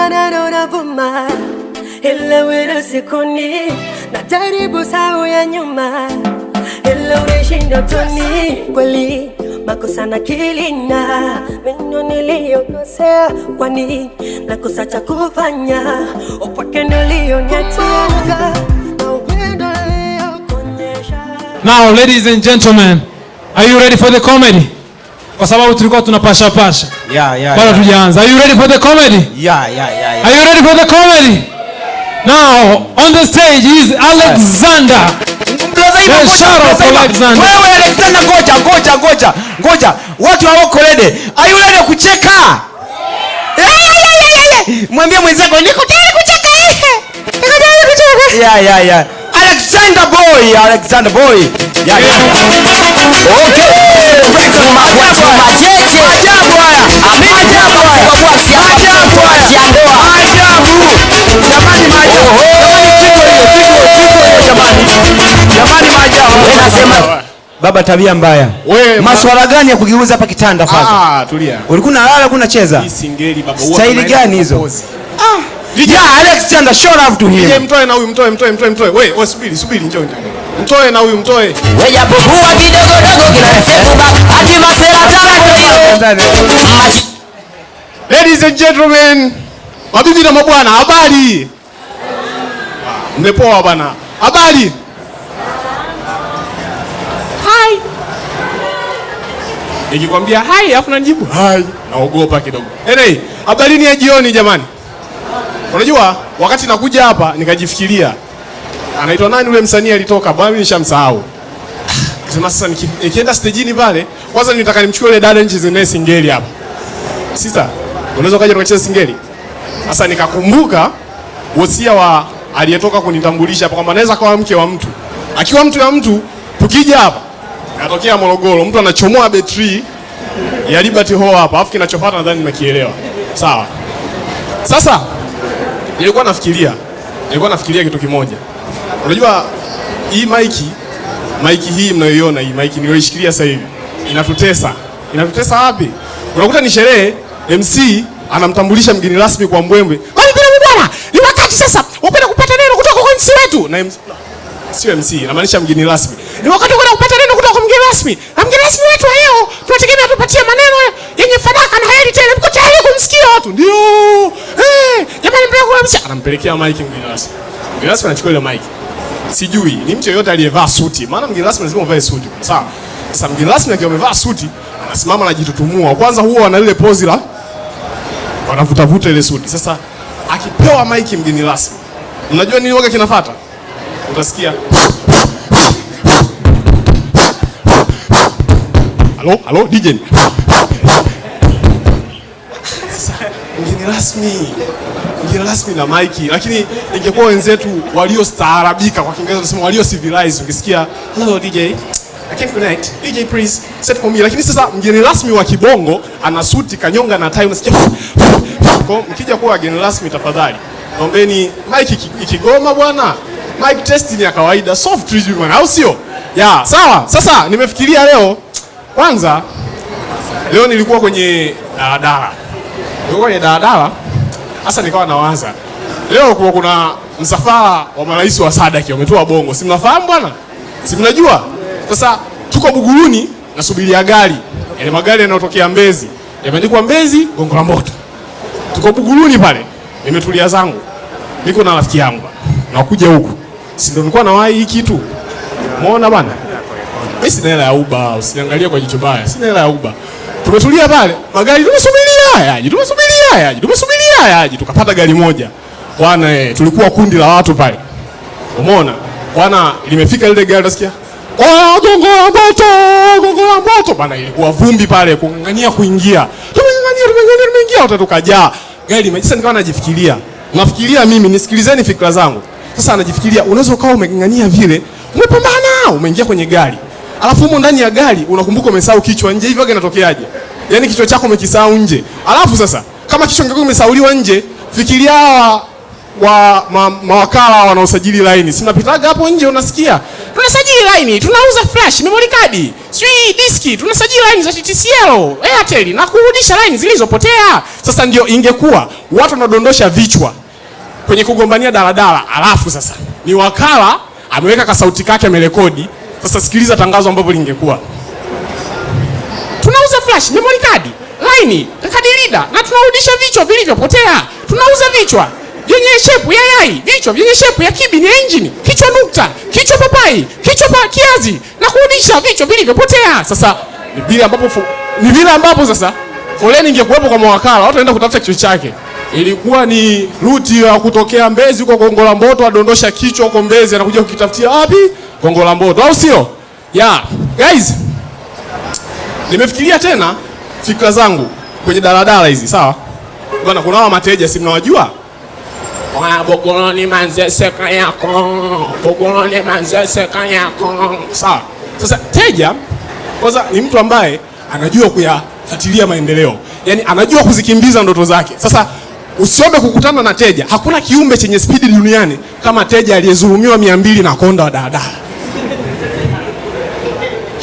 maneno navuma, ila wewe sikoni, najaribu sahau ya nyuma, ila unashinda toni. Kweli makosa na kilina, mimi niliyokosea, kwani nakosa cha kufanya, upake niliyoniacha. Now ladies and gentlemen, are you ready for the comedy? Kwa sababu tulikuwa tunapasha pasha. Bado tujaanza. Are you ready for the comedy? Are you ready for the comedy? Now on the stage is Alexander. Wewe Alexander, ngoja. Watu hawako ready. Are you ready kucheka? Mwambie mwenzako niko tayari kucheka. Yeah. Alexander boy. Baba, tabia mbaya. Maswala gani ya kugeuza hapa kitanda faza? Tulia. Ulikuwa unalala kuna cheza? Hii singeli baba. Staili gani hizo? Alexander, show love to him. Mtoe na huyu, mtoe. Wewe subiri, njoo. Mtoe na huyu, mtoe. Wewe japo huwa kidogo kila siku hadi masera tatu. Ladies and gentlemen, mabibi na mabwana, habari? Mmepoa bwana. Habari? Hi. Nikikwambia hi afu najibu hi, naogopa kidogo. Hey, habari ni ya jioni jamani. Unajua wakati nakuja hapa nikajifikiria, anaitwa nani yule msanii alitoka? Bwana mimi nishamsahau. Sema sasa nikienda stage pale, kwanza nitaka nimchukue ile dada nchi zene singeli hapa. Sister, unaweza kaja tukacheza singeli? Sasa nikakumbuka wosia wa aliyetoka kunitambulisha hapa kwamba naweza kuwa mke wa mtu. Akiwa mtu wa mtu, tukija hapa natokea Morogoro, mtu anachomoa betri ya Liberty Hall hapa, afu kinachofuata nadhani nimekielewa. Sawa. Sasa nilikuwa nafikiria kitu kimoja. Unajua hii maiki hii mnayoiona, hii maiki niliyoishikilia sasa hivi inatutesa. Inatutesa wapi? Unakuta ni sherehe, MC anamtambulisha mgeni rasmi kwa mbwembwe. Kwani bila bwana, ni wakati sasa upenda kupata neno kutoka kwa MC wetu. Na sio MC, inamaanisha mgeni rasmi. Ni wakati kwenda kupata neno kutoka kwa mgeni rasmi. Na mgeni rasmi wetu leo tunategemea tupatie maneno yenye fadhaka na heri tena. Mko tayari kumsikia watu? Ndio. Jamani, anampelekea mic mgeni rasmi. Mgeni rasmi anachukua ile mic. Sijui ni mtu yoyote aliyevaa suti. Maana mgeni rasmi lazima uvae suti. Sawa. Sasa mgeni rasmi akiwa amevaa suti, anasimama anajitutumua. Kwanza huwa ana ile pose la wanavuta ile suti. Sasa akipewa mic mgeni rasmi, unajua nini waga kinafuata? Utasikia Hello DJ. Sasa mgeni rasmi na maiki, lakini ingekuwa wenzetu waliostaarabika, kwa Kiingereza tunasema walio civilized, ukisikia hello DJ, I can't connect, DJ please set for me. Lakini sasa mgeni rasmi wa kibongo ana suti, kanyonga na tai, unasikia. Kwa mkija kuwa wageni rasmi, tafadhali naombeni mic ikigoma bwana, mic test ni ya kawaida, soft hivi bwana, au sio? Sawa. Sasa nimefikiria kwanza leo nilikuwa kwenye daladala. Sasa nikawa nawaza leo kuna msafara wa marais wa SADC wametoa Bongo. Si mnafahamu bwana? Si mnajua? Sasa tuko Buguruni nasubiria gari. Yale magari yanayotokea Mbezi. Yameandikwa Mbezi Gongo la Mboto. Tuko Buguruni pale. Nimetulia zangu. Niko na rafiki yangu. Na kuja huku. Si ndio nilikuwa nawahi hii kitu. Umeona bwana? Mimi sina hela ya Uber, usiniangalie kwa jicho baya. Sina hela ya Uber. Tumetulia pale, magari tumesubiria yaje. Tukapata gari moja. Bwana tulikuwa kundi la watu pale. Umeona? Bwana limefika ile gari nasikia. Gongo la Mboto. Bwana ilikuwa vumbi pale kungangania kuingia. Tumeingia utatokajaa. Gari sasa nikawa najifikiria. Nafikiria mimi, nisikilizeni fikra zangu. Sasa anajifikiria unaweza ukawa umengangania vile, umepambana, umeingia kwenye gari. Alafu huko ndani ya gari unakumbuka umesahau kichwa nje, hivi waga inatokeaje? Yaani kichwa chako umekisahau nje. Alafu sasa kama kichwa kingekuwa kimesahauliwa nje, fikiria mawakala wanaosajili laini. Si mnapitaga hapo nje unasikia? tunasajili line, tunauza flash, memory card, diski, tunasajili line za TTCL, Airtel na kurudisha line zilizopotea. Sasa ndio ingekuwa watu wanadondosha vichwa kwenye kugombania daladala, alafu sasa ni wakala ameweka kasauti kake amerekodi. Sasa sikiliza tangazo ambavyo lingekuwa. Tunauza flash, memory card, line, card reader na tunarudisha vichwa vilivyopotea. Tunauza vichwa vyenye shape ya yai, vichwa vyenye shape ya kibini ya engine, kichwa nukta, kichwa papai, kichwa kiazi na kurudisha vichwa vilivyopotea. Sasa ni vile ambapo sasa foleni ingekuwepo kwa mawakala, watu waenda kutafuta kichwa chake. Ilikuwa ni ruti ya kutokea Mbezi huko Gongo la Mboto, adondosha kichwa huko Mbezi, anakuja kukitafutia wapi? Gongo la Mboto, au sio? Guys, nimefikiria tena fikra zangu kwenye daladala hizi, sawa? Bwana, kuna hawa mateja si mnawajua? Bogoloni Manzese kayako, Bogoloni Manzese kayako. Sawa. Sasa teja kwanza ni mtu ambaye anajua kuyafuatilia maendeleo. Yaani anajua kuzikimbiza ndoto zake. Sasa usiombe kukutana na teja. Hakuna kiumbe chenye spidi duniani kama teja aliyezulumiwa 200 na konda wa daladala.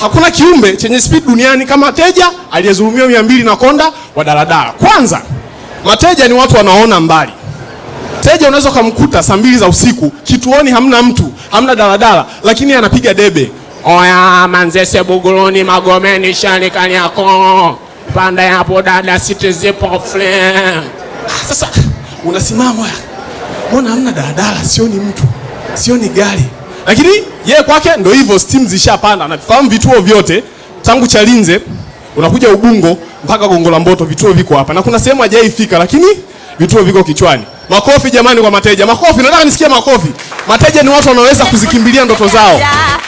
Hakuna kiumbe chenye spidi duniani kama teja aliyezulumiwa 200 na konda wa daladala. Kwanza, mateja ni watu wanaona mbali. Teja unaweza kumkuta saa 2 za usiku, kituoni hamna mtu, hamna daladala, lakini anapiga debe. Oya Manzese Buguruni Magomeni Shani Kanyako. Panda hapo dada Citizen Pofle. Sasa unasimama, mbona hamna daladala, sioni mtu, sioni gari. Lakini yeye kwake ndio hivyo, steam zishapanda, anafahamu vituo vyote tangu Chalinze unakuja Ubungo mpaka Gongo la Mboto, vituo viko hapa. Na kuna sehemu hajaifika lakini vituo viko kichwani. Makofi jamani kwa mateja. Makofi, nataka nisikie makofi. Mateja ni watu wanaweza kuzikimbilia ndoto zao.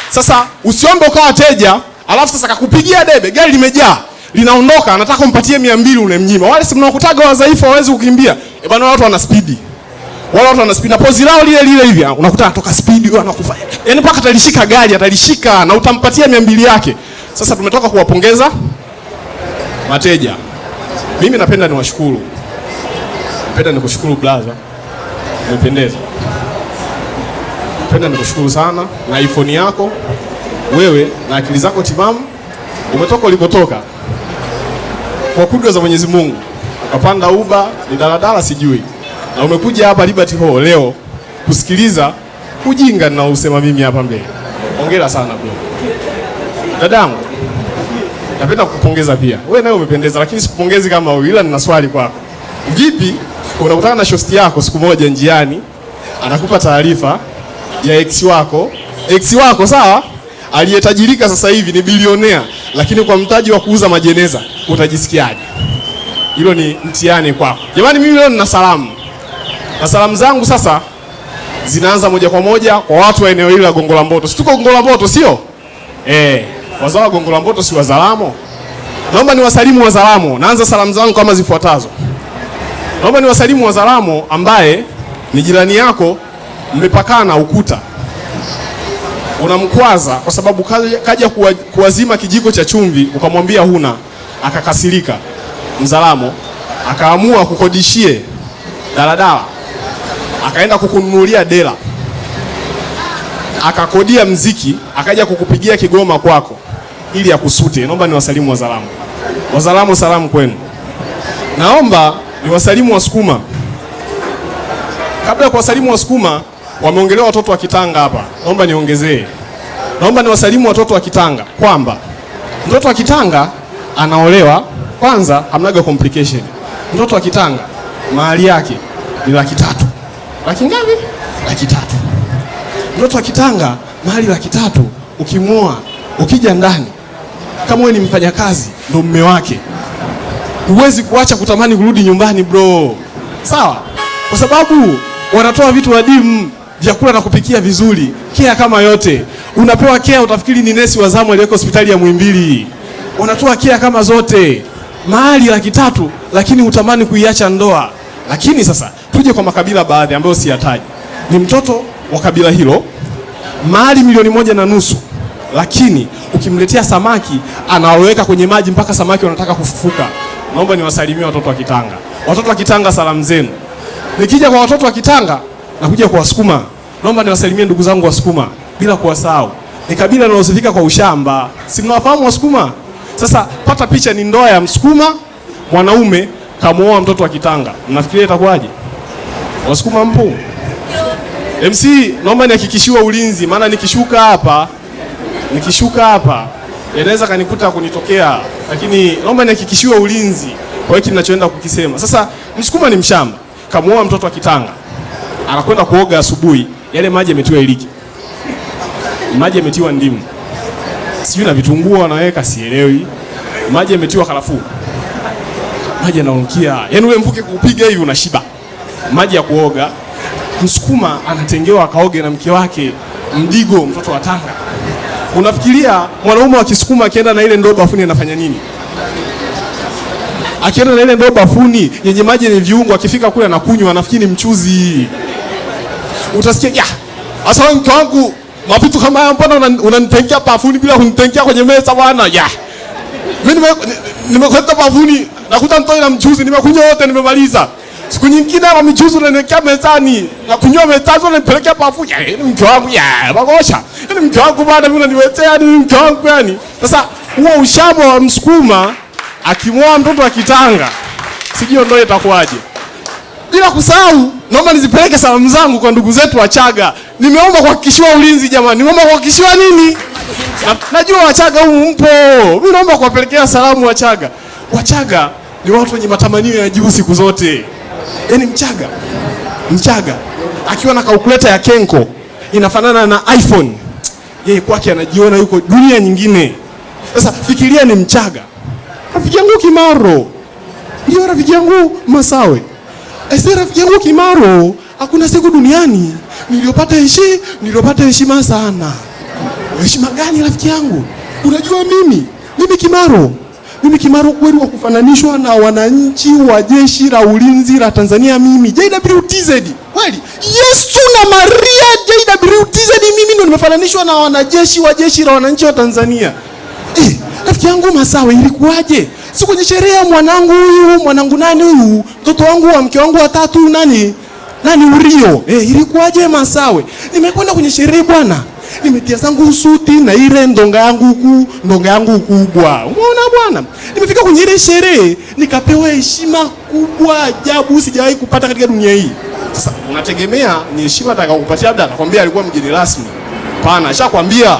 Sasa usiombe ukawa teja, alafu sasa kakupigia debe, gari limejaa, linaondoka, anataka umpatie 200 unemnyima. Wale si mnakutaga wadhaifu hawezi kukimbia. Bwana, watu wana speed. Wale watu wana speed na pozi lao lile hivi, unakuta anatoka speed wao anakufa. Yaani mpaka atalishika gari, atalishika na utampatia 200 yake. Sasa tumetoka kuwapongeza mateja. Mimi napenda niwashukuru. Napenda nikushukuru brother. Umependeza. Napenda nikushukuru sana na iPhone yako. Wewe na akili zako timamu umetoka ulipotoka. Kwa kudra za Mwenyezi Mungu. Ukapanda Uber, ni daladala sijui. Na umekuja hapa Liberty Hall leo kusikiliza ujinga na usema mimi hapa mbele. Hongera sana bro. Dadangu, napenda kukupongeza pia. Wewe nawe umependeza, lakini sikupongezi kama wewe, ila nina swali kwako. Vipi unakutana na shosti yako siku moja njiani, anakupa taarifa ya ex wako sawa, aliyetajirika sasa hivi ni bilionea, lakini kwa mtaji wa kuuza majeneza, utajisikiaje? Hilo ni mtihani kwako. Jamani, mimi leo nina salamu. Na salamu zangu sasa zinaanza moja kwa moja kwa watu wa eneo hili la Gongo la Mboto. Si tuko Gongo la Mboto sio? Wazao wa Gongo la Mboto si Wazalamo? Naomba niwasalimu Wazalamo. Naanza salamu zangu kama zifuatazo. Naomba niwasalimu Wazalamo ambaye ni jirani yako, mmepakana ukuta. Unamkwaza kwa sababu kaja kuwazima kijiko cha chumvi, ukamwambia huna, akakasirika. Mzalamo akaamua kukodishie daladala, akaenda kukununulia dela, akakodia mziki, akaja kukupigia Kigoma kwako ili akusute. Naomba niwasalimu Wazalamo. Wazalamo, salamu kwenu. Naomba niwasalimu Wasukuma. Kabla ya kuwasalimu Wasukuma, wameongelewa watoto wa Kitanga hapa. Naomba niongezee. Naomba niwasalimu watoto wa Kitanga kwamba mtoto wa Kitanga anaolewa, kwanza hamnaga complication. Mtoto wa Kitanga mahali yake ni 300,000. Laki ngapi? 300,000. Mtoto wa Kitanga mahali 300,000, ukimwoa, ukija ndani, kama wewe ni mfanyakazi ndo mume wake, huwezi kuacha kutamani kurudi nyumbani bro. Sawa? Kwa sababu wanatoa vitu adimu, vyakula na kupikia vizuri, care kama yote. Unapewa care utafikiri ni nesi wa zamu aliyeko hospitali ya Muhimbili. Unatoa care kama zote. Mahali 300,000 lakini hutamani kuiacha ndoa. Lakini sasa tuje kwa makabila baadhi ambayo siyataji. Ni mtoto wa kabila hilo, mahali 1.5 milioni, lakini ukimletea samaki anaweka kwenye maji mpaka samaki wanataka kufufuka. Naomba niwasalimie watoto wa Kitanga. Watoto wa Kitanga, salamu zenu. Nikija kwa watoto wa Kitanga, nakuja kwa Wasukuma. Naomba niwasalimie ndugu zangu Wasukuma bila kuwasahau. Ni kabila linalosifika kwa ushamba. Si mnawafahamu Wasukuma? Sasa pata picha, ni ndoa ya Msukuma, mwanaume kamuoa mtoto wa Kitanga. Mnafikiria itakuwaje? Wasukuma mpo? MC, naomba nihakikishiwe ulinzi, maana nikishuka hapa inaweza kanikuta kunitokea, lakini naomba nihakikishiwe ulinzi kwa hiki ninachoenda kukisema. Sasa Msukuma ni mshamba, kamuoa mtoto wa Kitanga. Anakwenda kuoga asubuhi, yale maji yametiwa iliki. Maji yametiwa ndimu. Sijui na vitunguu wanaweka, sielewi. Maji yametiwa karafuu. Maji yananukia. Yaani ule mvuke kuupiga hivi unashiba. Maji ya kuoga. Msukuma anatengewa akaoge na mke wake Mdigo, mtoto wa Tanga. Unafikiria mwanaume wa Kisukuma akienda na ile ndoo bafuni anafanya nini? Akienda na ile ndoo bafuni yenye maji yenye viungo, akifika kule anakunywa, anafikiri mchuzi. Utasikia, "Ya, asa mke wangu, mavitu kama haya mbona unanitengea bafuni bila kunitengea kwenye meza bwana?" Ya. Mimi nimekwenda bafuni, nakuta mtoi na mchuzi, nimekunywa wote nimemaliza. Siku nyingine wa michuzi unaniwekea mezani, na kunywa mezani unanipelekea bafuni. Ya, ni mke wangu ya, bagosha. Ni mke wangu bwana, mimi unaniletea ni mke wangu yani. Sasa huo ushamba wa Msukuma akimwoa mtoto wa Kitanga, sijui ndio itakuwaje. Bila kusahau, naomba nizipeleke salamu zangu kwa ndugu zetu Wachaga. Nimeomba kuhakikishiwa ulinzi jamani. Nimeomba kuhakikishiwa nini? Najua Wachaga humu mpo. Mimi naomba kuwapelekea salamu Wachaga. Wachaga ni watu wenye matamanio ya juu siku zote. Yaani Mchaga akiwa na calculator ya Kenko inafanana na iPhone. Yeye kwake anajiona yuko dunia nyingine. Sasa fikiria ni Mchaga. Rafiki yangu Kimaro. Ndio rafiki yangu Masawe. Rafiki yangu Kimaro, hakuna siku duniani niliyopata heshima sana. Heshima gani rafiki yangu? Unajua mimi Kimaro kweli wa kufananishwa na wananchi wa Jeshi la Ulinzi la Tanzania mimi, JWTZ. Kweli? Yesu na Maria, JWTZ mimi ndo nimefananishwa na wanajeshi wa Jeshi la Wananchi wa Tanzania. Rafiki yangu Masawe, ilikuwaje? Siku kwenye sherehe mwanangu nani huyu? Mtoto wangu wa mke wangu wa tatu nani Urio. Ilikuwaje Masawe? Nimekwenda kwenye sherehe bwana. Nimetia zangu suti na ile ndonga yangu kubwa. Umeona bwana? Nimefika kwenye ile sherehe nikapewa heshima kubwa ajabu sijawahi kupata katika dunia hii. Sasa unategemea ni heshima atakayokupatia, labda atakwambia alikuwa mgeni rasmi. Hapana, ashakwambia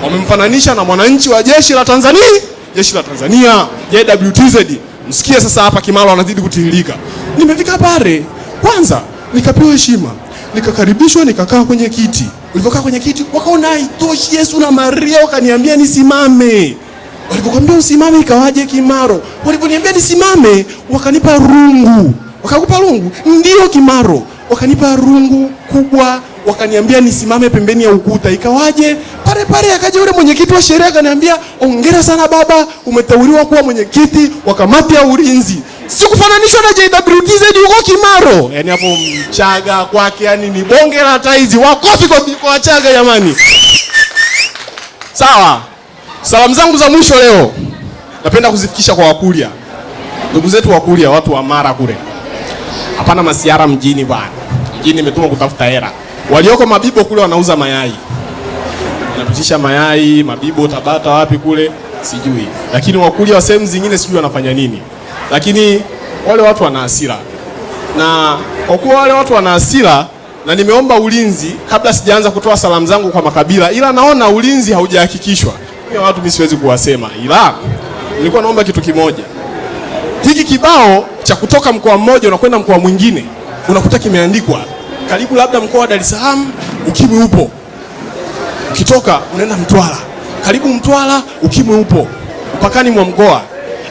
wamemfananisha na mwananchi wa Jeshi la Tanzania, JWTZ. Msikie sasa hapa Kimaro anazidi kutiririka. Nimefika pale, kwanza nikapewa heshima, nikakaribishwa, nikakaa kwenye kiti. Ulipokaa kwenye kiti, wakaona haitoshi Yesu na Maria, wakaniambia nisimame. Walipokuambia usimame ikawaje Kimaro? Waliponiambia nisimame, wakanipa rungu. Wakakupa rungu? Ndio Kimaro. Wakanipa rungu kubwa, wakaniambia nisimame pembeni ya ukuta. Ikawaje? Pale akaja yule mwenyekiti wa sherehe akaniambia, "Hongera sana baba, umeteuliwa kuwa mwenyekiti wa kamati ya ulinzi." Sikufananishwa na JWTZ huko Kimaro. Yaani hapo Mchaga kwake yani ni bonge la taizi. Wakofi kwa Wachaga jamani. Sawa. Salamu zangu za mwisho leo napenda kuzifikisha kwa Wakuria. Ndugu zetu Wakuria, watu wa Mara kule. Hapana masiara mjini bwana. Mjini imetuma kutafuta hela. Walioko Mabibo kule wanauza mayai. Wanapitisha mayai, Mabibo, Tabata wapi kule sijui. Lakini Wakuria wa sehemu zingine sijui wanafanya nini. Lakini wale watu wana hasira. Na kwa kuwa wale watu wana hasira, na nimeomba ulinzi kabla sijaanza kutoa salamu zangu kwa makabila, ila naona ulinzi haujahakikishwa. Mimi watu mimi siwezi kuwasema. Ila nilikuwa naomba kitu kimoja. Hiki kibao cha kutoka mkoa mmoja unakwenda mkoa mwingine, unakuta kimeandikwa karibu labda mkoa wa Dar es Salaam ukimwi upo. Ukitoka unaenda Mtwara, karibu Mtwara ukimwi upo. Mpakani mwa mkoa.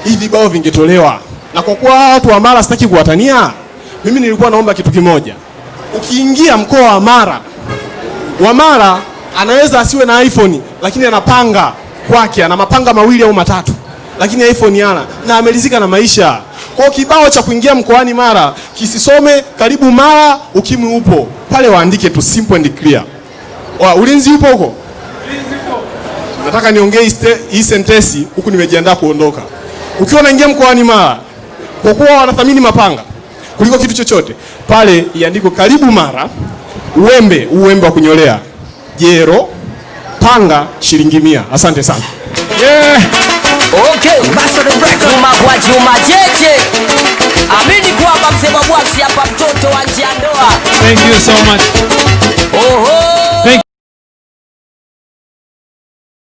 Hivi vibao vingetolewa. Na kwa kuwa watu wa Mara sitaki kuwatania, mimi nilikuwa naomba kitu kimoja. Ukiingia mkoa wa Mara anaweza asiwe na iPhone, lakini anapanga kwake, ana mapanga mawili au matatu, lakini iPhone hana na amelizika na maisha. Kwa kibao cha kuingia mkoani Mara kisisome karibu Mara ukimwi upo. Pale waandike tu simple and clear. Ulinzi upo huko? Ulinzi upo. Nataka niongee hii sentence huku nimejiandaa kuondoka. Ukiwa unaingia mkoani Mara, kwa kuwa wanathamini mapanga kuliko kitu chochote, pale iandiko karibu Mara, uwembe wa kunyolea, jero, Tanga shilingi 100. Asante sana. Yeah. Okay, basi Juma kwa Juma Cheche. Amini kwamba msema bwaksi hapa mtoto wa nje ya ndoa. Thank you so much.